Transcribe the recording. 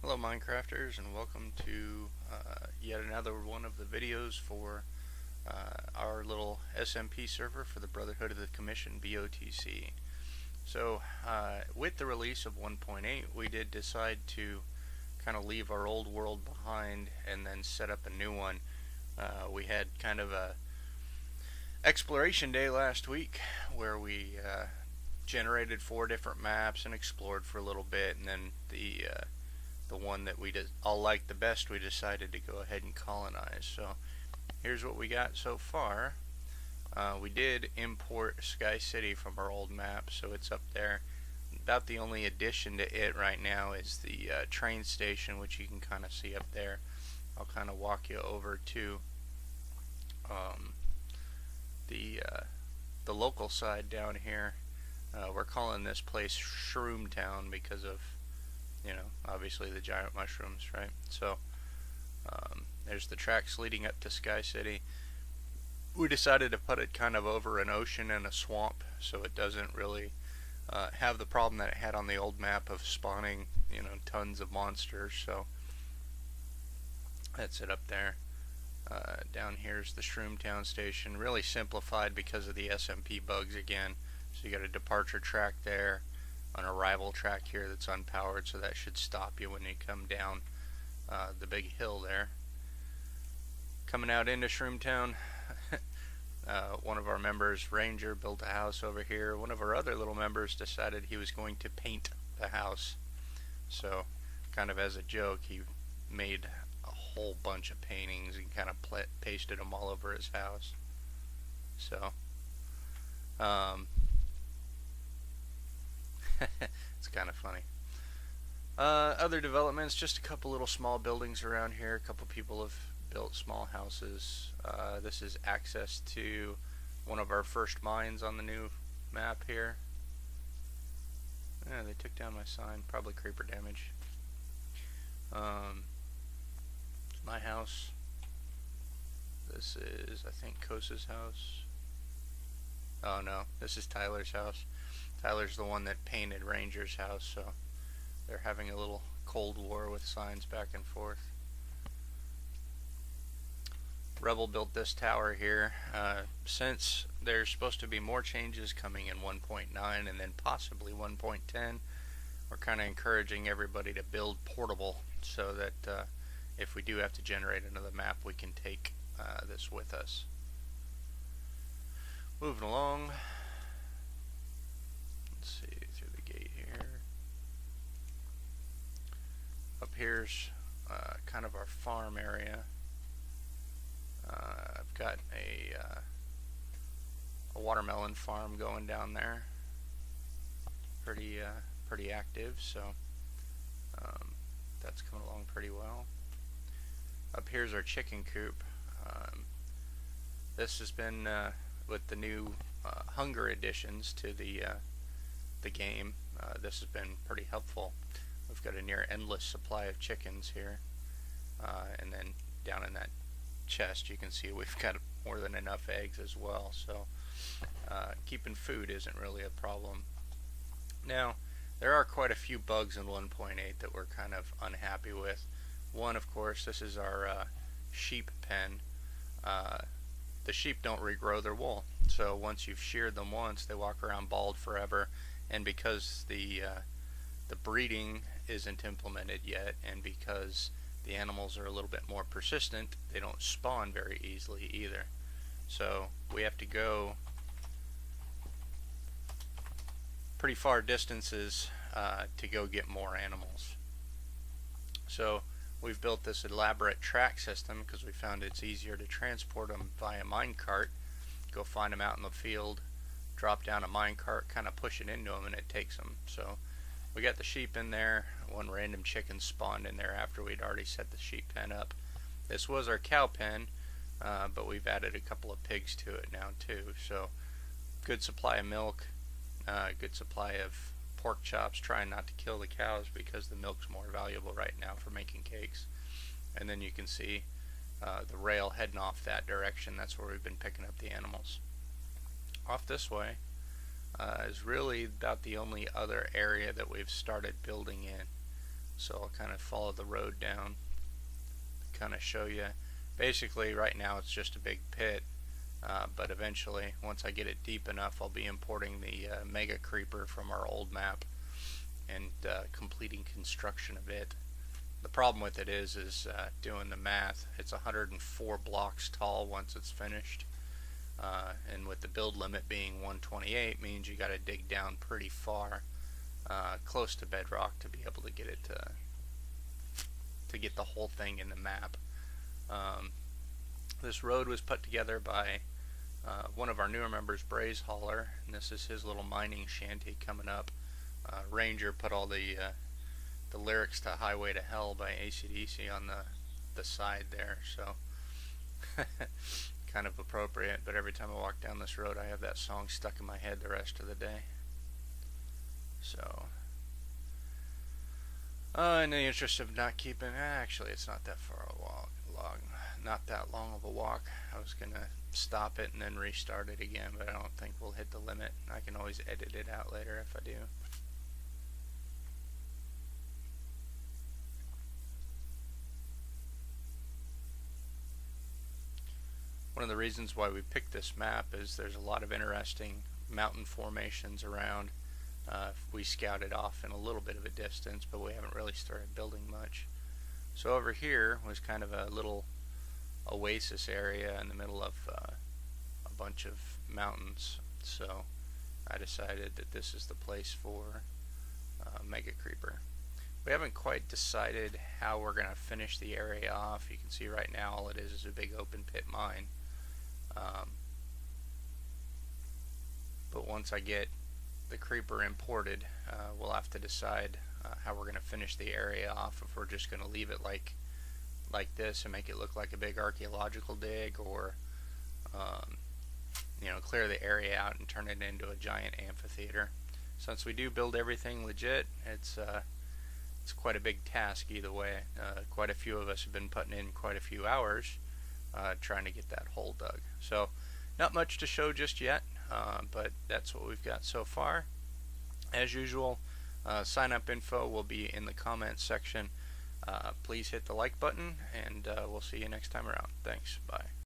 Hello Minecrafters, and welcome to yet another one of the videos for our little SMP server for the Brotherhood of the Commission, BoTC. So with the release of 1.8, we did decide to kind of leave our old world behind and then set up a new one. We had kind of a exploration day last week where we generated 4 different maps and explored for a little bit, and then the one that we all liked the best, we decided to go ahead and colonize. So here's what we got so far. We did import Sky City from our old map, so it's up there. About the only addition to it right now is the train station, which you can kind of see up there. I'll kind of walk you over to um, the local side down here. We're calling this place Shroom Town because of, obviously the giant mushrooms, right? So there's the tracks leading up to Sky City. We decided to put it kind of over an ocean and a swamp, so it doesn't really have the problem that it had on the old map of spawning, tons of monsters. So that's it up there. Down here's the Shroomtown station, really simplified because of the SMP bugs again. So you got a departure track there, an arrival track here that's unpowered, so that should stop you when you come down the big hill there. Coming out into Shroomtown, one of our members, Ranger, built a house over here. One of our other little members decided he was going to paint the house. So, kind of as a joke, he made a whole bunch of paintings and kind of pasted them all over his house. So, it's kind of funny. Other developments, just a couple little small buildings around here. A couple people have built small houses. This is access to one of our first mines on the new map here. Yeah, they took down my sign, probably creeper damage. My house. This is, I think, Kosa's house. Oh no, this is Tyler's house. Tyler's the one that painted Ranger's house, so they're having a little cold war with signs back and forth. Rebel built this tower here. Since there's supposed to be more changes coming in 1.9 and then possibly 1.10, we're kind of encouraging everybody to build portable so that if we do have to generate another map, we can take this with us. Moving along. Let's see, through the gate here. Up here's kind of our farm area. I've got a watermelon farm going down there. Pretty active, so that's coming along pretty well. Up here's our chicken coop. This has been with the new hunger additions to the game. This has been pretty helpful. We've got a near endless supply of chickens here, and then down in that chest you can see we've got more than enough eggs as well, so keeping food isn't really a problem. Now there are quite a few bugs in 1.8 that we're kind of unhappy with. One, of course, this is our sheep pen. The sheep don't regrow their wool, so once you've sheared them once, they walk around bald forever. And because the breeding isn't implemented yet, and because the animals are a little bit more persistent, they don't spawn very easily either. So we have to go pretty far distances to go get more animals. So we've built this elaborate track system because we found it's easier to transport them via minecart. Go find them out in the field, drop down a minecart, kind of push it into them, and it takes them. So we got the sheep in there. One random chicken spawned in there after we'd already set the sheep pen up. This was our cow pen, but we've added a couple of pigs to it now too. So good supply of milk, good supply of pork chops, trying not to kill the cows because the milk's more valuable right now for making cakes. And then you can see the rail heading off that direction. That's where we've been picking up the animals. Off this way is really about the only other area that we've started building in. So I'll kind of follow the road down, kind of show you. Basically right now it's just a big pit, but eventually once I get it deep enough I'll be importing the mega creeper from our old map and completing construction of it. The problem with it is doing the math. It's 104 blocks tall once it's finished, and with the build limit being 128 means you got to dig down pretty far, close to bedrock, to be able to get it to get the whole thing in the map. This road was put together by one of our newer members, Braze Hauler, and this is his little mining shanty coming up. Ranger put all the lyrics to Highway to Hell by AC/DC on the side there, so kind of appropriate, but every time I walk down this road I have that song stuck in my head the rest of the day. So in the interest of not keeping, actually it's not that far a walk, not that long of a walk. I was gonna stop it and then restart it again, but I don't think we'll hit the limit. I can always edit it out later if I do. One of the reasons why we picked this map is there's a lot of interesting mountain formations around. We scouted off in a little bit of a distance, but we haven't really started building much. So over here was kind of a little oasis area in the middle of a bunch of mountains. So I decided that this is the place for Mega Creeper. We haven't quite decided how we're going to finish the area off. You can see right now all it is a big open pit mine. But once I get the creeper imported, we'll have to decide how we're going to finish the area off. If we're just going to leave it like this and make it look like a big archaeological dig, or you know, clear the area out and turn it into a giant amphitheater. Since we do build everything legit, it's quite a big task either way. Quite a few of us have been putting in quite a few hours trying to get that hole dug. So not much to show just yet, but that's what we've got so far. As usual, sign up info will be in the comments section. Please hit the like button, and we'll see you next time around. Thanks. Bye.